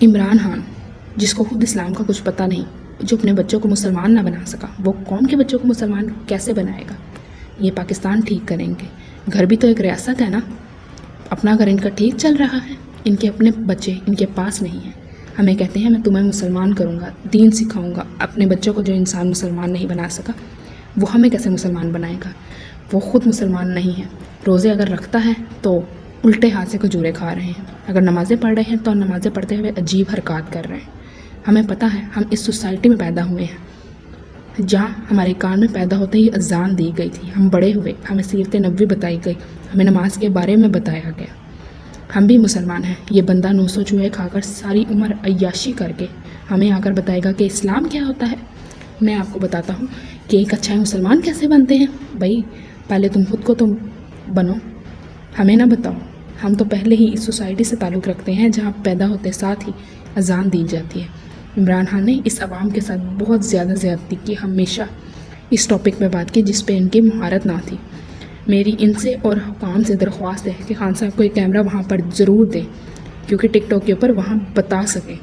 عمران خان، جس کو خود اسلام کا کچھ پتہ نہیں، جو اپنے بچوں کو مسلمان نہ بنا سکا، وہ قوم کے بچوں کو مسلمان کیسے بنائے گا؟ یہ پاکستان ٹھیک کریں گے؟ گھر بھی تو ایک ریاست ہے نا۔ اپنا گھر ان کا ٹھیک چل رہا ہے، ان کے اپنے بچے ان کے پاس نہیں ہیں۔ ہمیں کہتے ہیں میں تمہیں مسلمان کروں گا، دین سکھاؤں گا۔ اپنے بچوں کو جو انسان مسلمان نہیں بنا سکا، وہ ہمیں کیسے مسلمان بنائے گا؟ وہ خود مسلمان نہیں ہے۔ روزے اگر رکھتا ہے تو الٹے ہاتھ سے کھجورے کھا رہے ہیں، اگر نمازیں پڑھ رہے ہیں تو نمازیں پڑھتے ہوئے عجیب حرکات کر رہے ہیں۔ ہمیں پتہ ہے ہم اس سوسائٹی میں پیدا ہوئے ہیں جہاں ہمارے کان میں پیدا ہوتے ہی اذان دی گئی تھی، ہم بڑے ہوئے، ہمیں سیرت نبوی بتائی گئی، ہمیں نماز کے بارے میں بتایا گیا۔ ہم بھی مسلمان ہیں۔ یہ بندہ 900 چوہے کھا کر ساری عمر عیاشی کر کے ہمیں آ کر بتائے گا کہ اسلام کیا ہوتا ہے۔ میں آپ کو بتاتا ہوں کہ ایک اچھا مسلمان کیسے بنتے ہیں۔ بھائی پہلے تم خود کو تم بنو، ہمیں نہ بتاؤ۔ ہم تو پہلے ہی اس سوسائٹی سے تعلق رکھتے ہیں جہاں پیدا ہوتے ساتھ ہی اذان دی جاتی ہے۔ عمران خان نے اس عوام کے ساتھ بہت زیادہ زیادتی کی، ہمیشہ اس ٹاپک پہ بات کی جس پہ ان کی مہارت نہ تھی۔ میری ان سے اور حکام سے درخواست ہے کہ خان صاحب کو ایک کیمرہ وہاں پر ضرور دیں، کیونکہ ٹک ٹاک کے اوپر وہاں بتا سکیں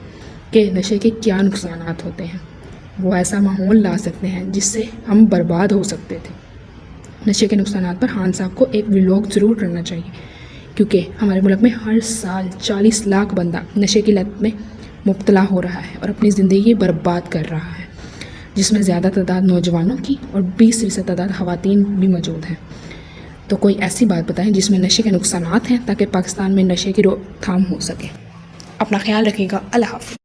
کہ نشے کے کیا نقصانات ہوتے ہیں۔ وہ ایسا ماحول لا سکتے ہیں جس سے ہم برباد ہو سکتے تھے۔ نشے کے نقصانات پر خان صاحب کو ایک ولاگ ضرور کرنا چاہیے، کیونکہ ہمارے ملک میں ہر سال 40 لاکھ بندہ نشے کی لت میں مبتلا ہو رہا ہے اور اپنی زندگی برباد کر رہا ہے، جس میں زیادہ تعداد نوجوانوں کی اور 20% تعداد خواتین بھی موجود ہیں۔ تو کوئی ایسی بات بتائیں جس میں نشے کے نقصانات ہیں، تاکہ پاکستان میں نشے کی روک تھام ہو سکے۔ اپنا خیال رکھیے گا۔ اللہ حافظ۔